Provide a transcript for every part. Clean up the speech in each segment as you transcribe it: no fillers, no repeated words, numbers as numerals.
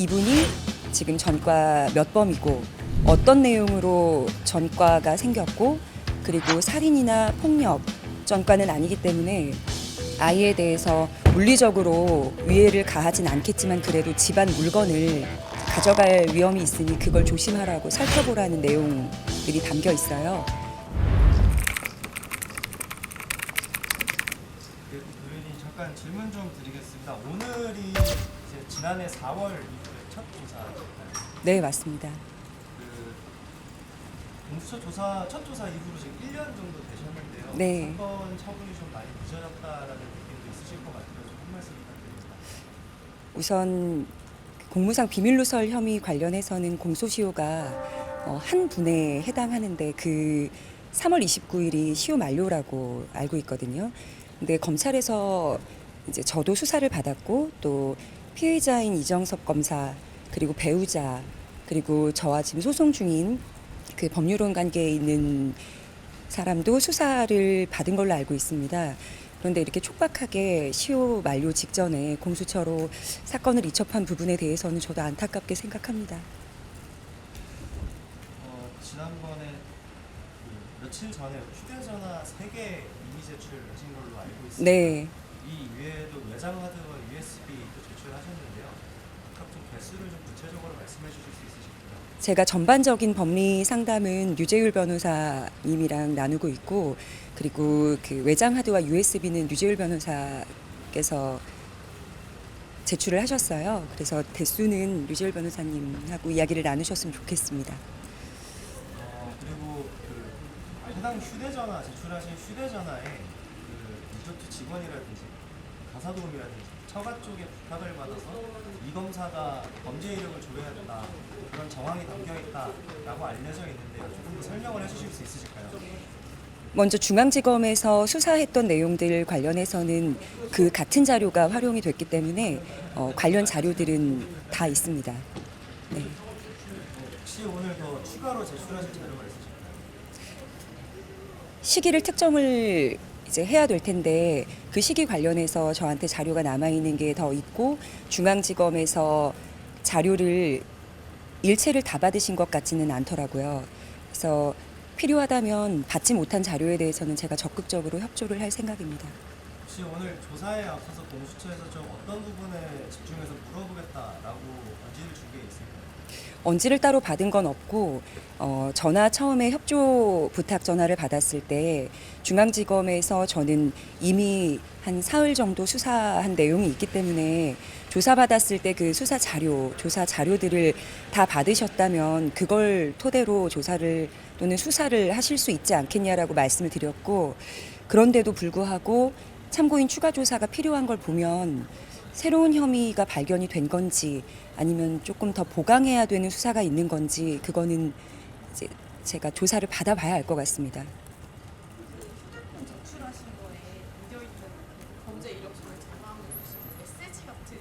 이분이 지금 전과 몇 범이고 어떤 내용으로 전과가 생겼고 그리고 살인이나 폭력 전과는 아니기 때문에 아이에 대해서 물리적으로 위해를 가하진 않겠지만 그래도 집안 물건을 가져갈 위험이 있으니 그걸 조심하라고 살펴보라는 내용들이 담겨 있어요. 의원님 잠깐 질문 좀 드리겠습니다. 오늘이 이제 지난해 4월 이후에 첫 조사일까요? 네, 맞습니다. 공수처 조사 첫 조사 이후로 지금 1년 정도 되셨는데요. 네. 사건 처분이 좀 많이 늦어졌다라는 느낌도 있으실 것 같아요. 좀 한 말씀 부탁드립니다. 우선 공무상 비밀누설 혐의 관련해서는 공소시효가 한 분에 해당하는데 그 3월 29일이 시효 만료라고 알고 있거든요. 근데 검찰에서 이제 저도 수사를 받았고 또 피의자인 이정섭 검사 그리고 배우자 그리고 저와 지금 소송 중인 그 법률원 관계에 있는 사람도 수사를 받은 걸로 알고 있습니다. 그런데 이렇게 촉박하게 시효 만료 직전에 공수처로 사건을 이첩한 부분에 대해서는 저도 안타깝게 생각합니다. 지난번에 며칠 전에 휴대전화 3개 이미 제출을 하신 걸로 알고 있습니다. 네. 이 외에도 외장 하드와 USB도 제출하셨는데요. 각각 좀 개수를 좀 구체적으로 말씀해 주실 수 있으실까요? 제가 전반적인 법리 상담은 유재율 변호사님이랑 나누고 있고 그리고 그 외장 하드와 USB는 유재율 변호사께서 제출을 하셨어요. 그래서 대수는 유재율 변호사님하고 이야기를 나누셨으면 좋겠습니다. 그리고 해당 휴대전화 제출하신 휴대전화에 리조트 직원이라든지 가사도우미라든지 처가 쪽에 부탁을 받아서 이 검사가 범죄 이력을 조회해야 된다 그런 정황이 담겨 있다라고 알려져 있는데요. 조금 더 설명을 해주실 수 있으실까요? 먼저 중앙지검에서 수사했던 내용들 관련해서는 그 같은 자료가 활용이 됐기 때문에 관련 자료들은 다 있습니다. 네. 혹시 오늘 더 추가로 제출하실 자료가 있으실까요? 시기를 특정을 이제 해야 될 텐데 그 시기 관련해서 저한테 자료가 남아 있는 게 더 있고 중앙지검에서 자료를 일체를 다 받으신 것 같지는 않더라고요. 그래서 필요하다면 받지 못한 자료에 대해서는 제가 적극적으로 협조를 할 생각입니다. 혹시 오늘 조사에 앞서서 공수처에서 좀 어떤 부분에 집중해서 물어보겠다라고 언지를 준 게 있을까요? 언지를 따로 받은 건 없고 전화 처음에 협조 부탁 전화를 받았을 때 중앙지검에서 저는 이미 한 사흘 정도 수사한 내용이 있기 때문에 조사받았을 때 그 수사 자료, 조사 자료들을 다 받으셨다면 그걸 토대로 조사를 또는 수사를 하실 수 있지 않겠냐라고 말씀을 드렸고 그런데도 불구하고 참고인 추가 조사가 필요한 걸 보면 새로운 혐의가 발견이 된 건지 아니면 조금 더 보강해야 되는 수사가 있는 건지 그거는 이제 제가 조사를 받아봐야 알 것 같습니다. 휴대폰 제출하신 거에 담겨있는 범죄 이력서를 전화하는 메시지 같은.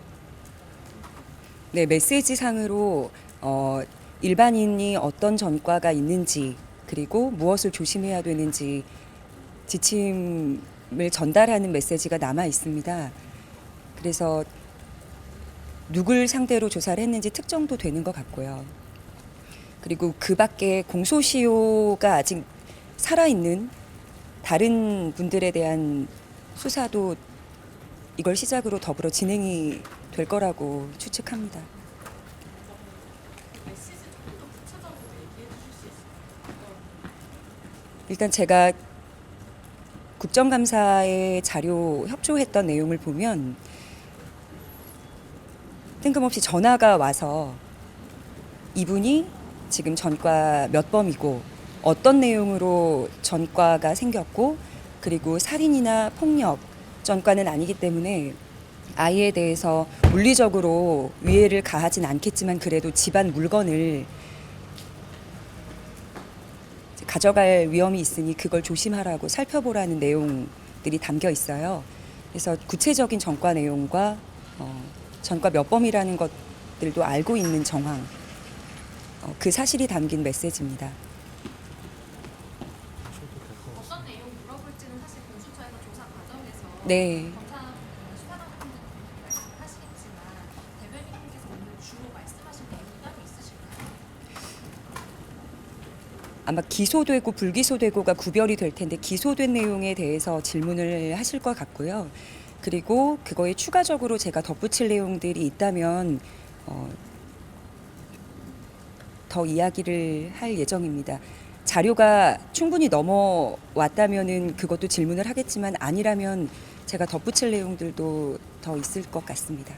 네, 메시지 상으로 일반인이 어떤 전과가 있는지 그리고 무엇을 조심해야 되는지 지침을 전달하는 메시지가 남아 있습니다. 그래서 누굴 상대로 조사를 했는지 특정도 되는 것 같고요. 그리고 그 밖에 공소시효가 아직 살아있는 다른 분들에 대한 수사도 이걸 시작으로 더불어 진행이 될 거라고 추측합니다. 메시지 조금 더 구체적으로 얘기해 주실 수 있을까요? 일단 제가 국정감사에 자료 협조했던 내용을 보면 뜬금없이 전화가 와서 이분이 지금 전과 몇 범이고 어떤 내용으로 전과가 생겼고 그리고 살인이나 폭력 전과는 아니기 때문에 아이에 대해서 물리적으로 위해를 가하진 않겠지만 그래도 집안 물건을 가져갈 위험이 있으니 그걸 조심하라고 살펴보라는 내용들이 담겨 있어요. 그래서 구체적인 전과 내용과 전과 몇 범이라는 것들도 알고 있는 정황, 그 사실이 담긴 메시지입니다. 어떤 내용 물어볼지는 사실 공수처에서 조사 과정에서 네. 검사 수사관 같은 분들이 말씀하시겠지만 대변인께서 오늘 주로 말씀 아마 기소되고 불기소되고가 구별이 될 텐데 기소된 내용에 대해서 질문을 하실 것 같고요. 그리고 그거에 추가적으로 제가 덧붙일 내용들이 있다면 더 이야기를 할 예정입니다. 자료가 충분히 넘어왔다면은 그것도 질문을 하겠지만 아니라면 제가 덧붙일 내용들도 더 있을 것 같습니다.